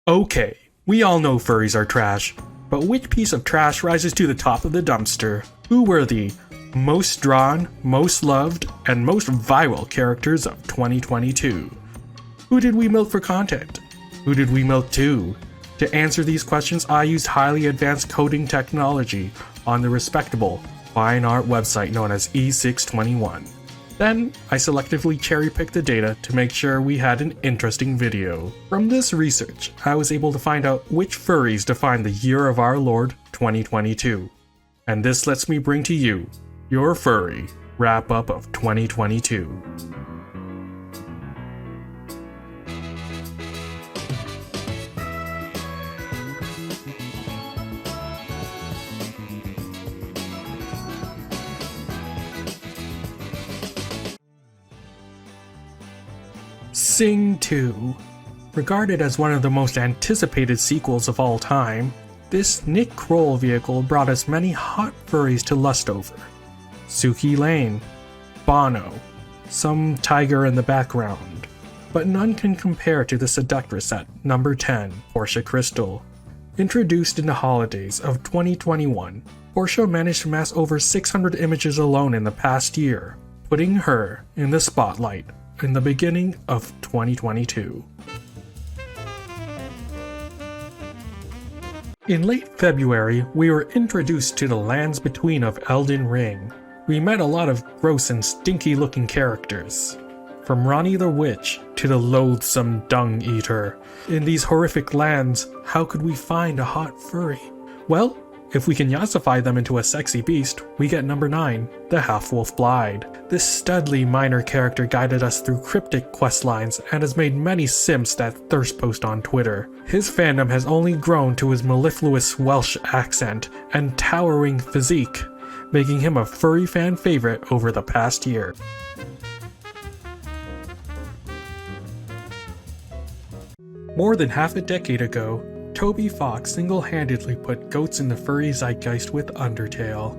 Okay, we all know furries are trash, but which piece of trash rises to the top of the dumpster? Who were the most drawn, most loved, and most viral characters of 2022? Who did we milk for content? Who did we milk to? To answer these questions, I used highly advanced coding technology on the respectable fine art website known as E621. Then, I selectively cherry-picked the data to make sure we had an interesting video. From this research, I was able to find out which furries define the year of our Lord 2022. And this lets me bring to you your furry wrap-up of 2022. Sing 2. Regarded as one of the most anticipated sequels of all time, this Nick Kroll vehicle brought us many hot furries to lust over. Suki Lane, Bono, some tiger in the background, but none can compare to the Seductress at number 10, Portia Crystal. Introduced in the holidays of 2021, Portia managed to amass over 600 images alone in the past year, putting her in the spotlight in the beginning of 2022. In late February, we were introduced to the lands between of Elden Ring. We met a lot of gross and stinky looking characters. From Ronnie the Witch to the loathsome Dung Eater. In these horrific lands, how could we find a hot furry? Well, if we can yassify them into a sexy beast, we get number 9, the HalfWolf Bleed. This studly minor character guided us through cryptic questlines and has made many simps that thirst post on Twitter. His fandom has only grown to his mellifluous Welsh accent and towering physique, making him a furry fan favorite over the past year. More than half a decade ago, Toby Fox single-handedly put goats in the furry zeitgeist with Undertale.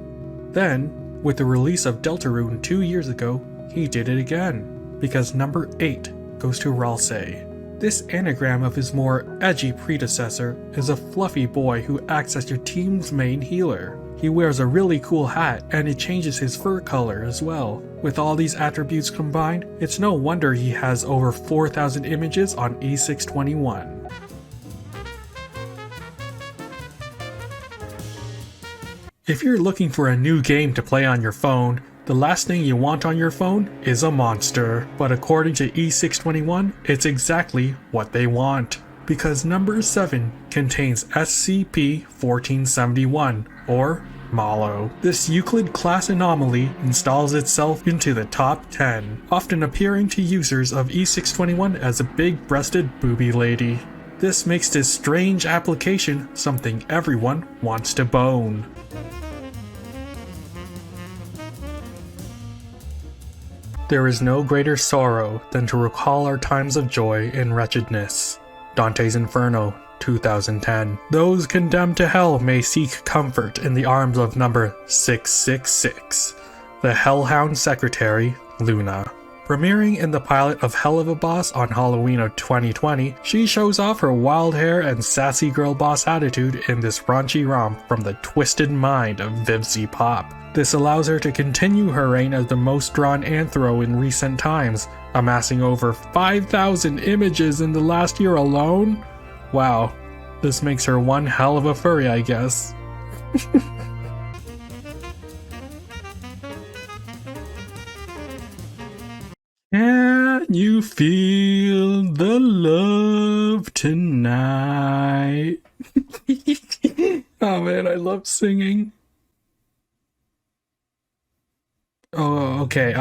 Then, with the release of Deltarune 2 years ago, he did it again, because number 8 goes to Rosy. This anagram of his more edgy predecessor is a fluffy boy who acts as your team's main healer. He wears a really cool hat and it changes his fur color as well. With all these attributes combined, it's no wonder he has over 4,000 images on E621. If you're looking for a new game to play on your phone, the last thing you want on your phone is a monster. But according to E621, it's exactly what they want. Because number 7 contains SCP-1471, or Malo. This Euclid class anomaly installs itself into the top 10, often appearing to users of E621 as a big-breasted booby lady. This makes this strange application something everyone wants to bone. There is no greater sorrow than to recall our times of joy in wretchedness. Dante's Inferno, 2010. Those condemned to hell may seek comfort in the arms of number 666, the Hellhound Secretary, Luna. Premiering in the pilot of Hell of a Boss on Halloween of 2020, she shows off her wild hair and sassy girl boss attitude in this raunchy romp from the twisted mind of Vivzy Pop. This allows her to continue her reign as the most drawn anthro in recent times, amassing over 5,000 images in the last year alone? Wow, this makes her one hell of a furry, I guess. Can you feel the love tonight? Oh man, I love singing. Oh, okay,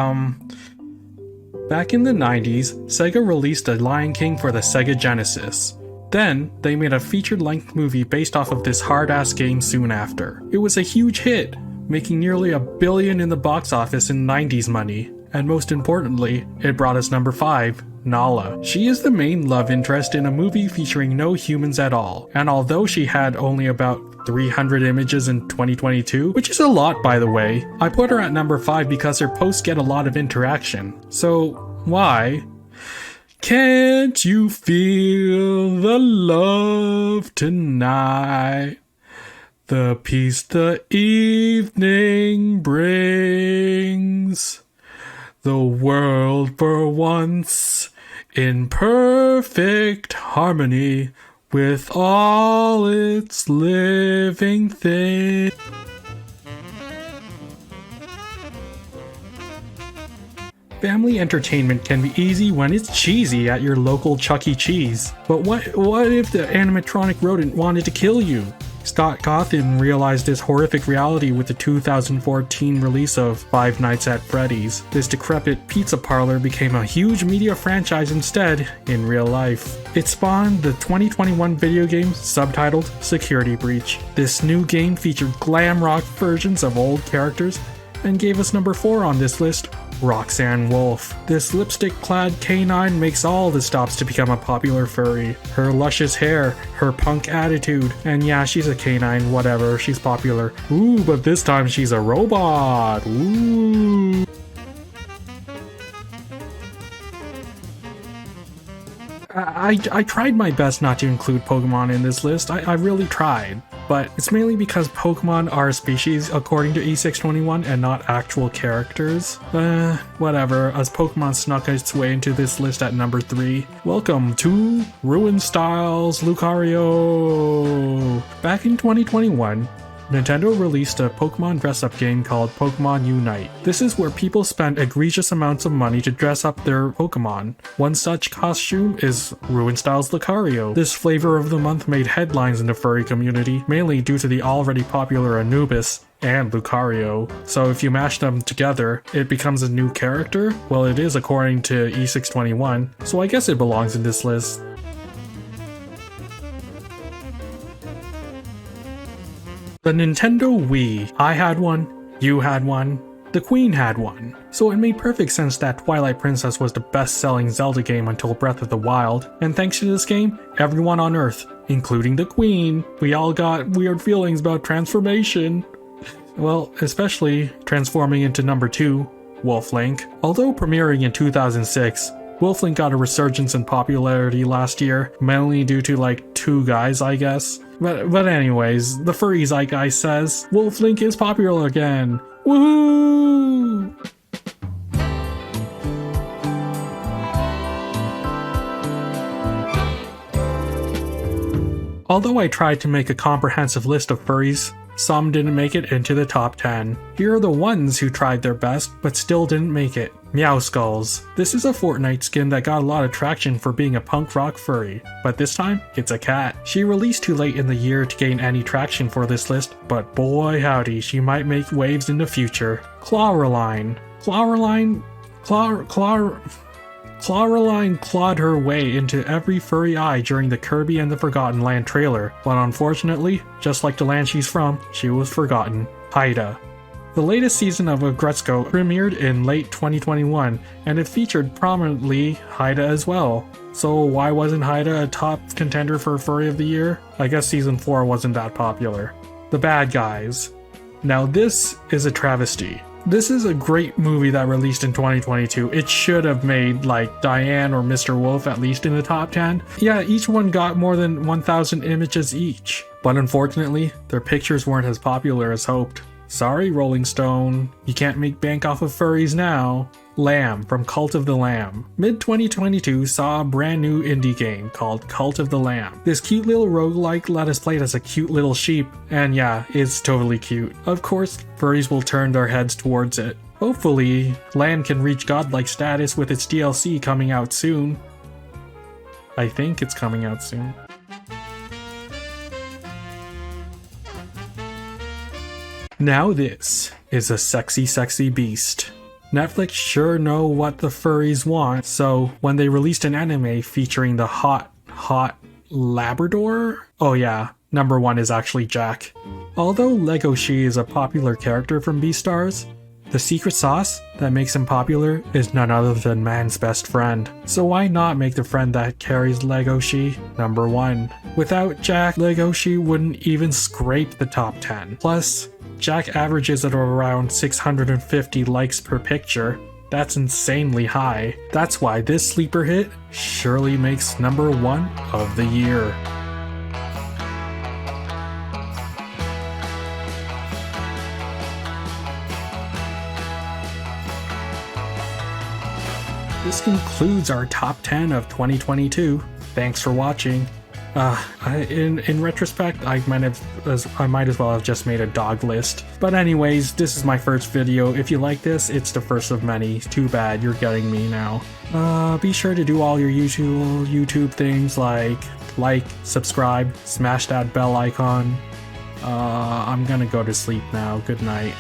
back in the 90s, Sega released The Lion King for the Sega Genesis. Then, they made a feature-length movie based off of this hard-ass game soon after. It was a huge hit, making nearly $1 billion in the box office in 90s money. And most importantly, it brought us number 5, Nala. She is the main love interest in a movie featuring no humans at all, and although she had only about 300 images in 2022, which is a lot by the way, I put her at number 5 because her posts get a lot of interaction. So why? Can't you feel the love tonight? The peace the evening brings. The world for once in perfect harmony with all its living things. Family entertainment can be easy when it's cheesy at your local Chuck E. Cheese. But what if the animatronic rodent wanted to kill you? Scott Cawthon realized this horrific reality with the 2014 release of Five Nights at Freddy's. This decrepit pizza parlor became a huge media franchise instead in real life. It spawned the 2021 video game subtitled Security Breach. This new game featured glam rock versions of old characters and gave us number 4 on this list, Roxanne Wolfe. This lipstick-clad canine makes all the stops to become a popular furry. Her luscious hair, her punk attitude, and yeah, she's a canine, whatever, she's popular. Ooh, but this time she's a robot. Ooh. I tried my best not to include Pokemon in this list. I really tried. But it's mainly because Pokemon are a species according to E621 and not actual characters. Whatever, as Pokemon snuck its way into this list at number 3. Welcome to Ruin Styles Lucario! Back in 2021, Nintendo released a Pokemon dress-up game called Pokemon Unite. This is where people spend egregious amounts of money to dress up their Pokemon. One such costume is Ruin Styles Lucario. This flavor of the month made headlines in the furry community, mainly due to the already popular Anubis and Lucario. So if you mash them together, it becomes a new character? Well, it is according to E621, so I guess it belongs in this list. The Nintendo Wii. I had one, you had one, the Queen had one. So it made perfect sense that Twilight Princess was the best-selling Zelda game until Breath of the Wild, and thanks to this game, everyone on Earth, including the Queen, we all got weird feelings about transformation. Well, especially transforming into number 2, Wolf Link. Although premiering in 2006, Wolf Link got a resurgence in popularity last year, mainly due to like 2 guys, I guess. But anyways, the furry zeitgeist says, Wolf Link is popular again! Woohoo! Although I tried to make a comprehensive list of furries, some didn't make it into the top 10. Here are the ones who tried their best, but still didn't make it. Meowskulls. This is a Fortnite skin that got a lot of traction for being a punk rock furry, but this time, it's a cat. She released too late in the year to gain any traction for this list, but boy howdy, she might make waves in the future. Clawroline clawed her way into every furry eye during the Kirby and the Forgotten Land trailer, but unfortunately, just like the land she's from, she was forgotten. Haida. The latest season of Agretzko premiered in late 2021, and it featured prominently Haida as well. So why wasn't Haida a top contender for Furry of the Year? I guess season 4 wasn't that popular. The Bad Guys. Now this is a travesty. This is a great movie that released in 2022. It should have made like Diane or Mr. Wolf at least in the top 10. Yeah, each one got more than 1,000 images each. But unfortunately, their pictures weren't as popular as hoped. Sorry, Rolling Stone. You can't make bank off of furries now. Lamb from Cult of the Lamb. Mid-2022 saw a brand new indie game called Cult of the Lamb. This cute little roguelike let us play it as a cute little sheep, and yeah, it's totally cute. Of course, furries will turn their heads towards it. Hopefully, Lamb can reach godlike status with its DLC coming out soon. I think it's coming out soon. Now this is a sexy, sexy beast. Netflix sure know what the furries want, so when they released an anime featuring the hot Labrador? Oh yeah, number 1 is actually Jack. Although Legoshi is a popular character from Beastars, the secret sauce that makes him popular is none other than man's best friend. So why not make the friend that carries Legoshi number 1? Without Jack, Legoshi wouldn't even scrape the top 10. Plus, Jack averages at around 650 likes per picture. That's insanely high. That's why this sleeper hit surely makes #1 of the year. This concludes our top 10 of 2022. Thanks for watching. In retrospect, I might as well have just made a dog list. But anyways, this is my first video. If you like this, it's the first of many. Too bad you're getting me now. Be sure to do all your usual YouTube things like, subscribe, smash that bell icon. I'm gonna go to sleep now. Good night.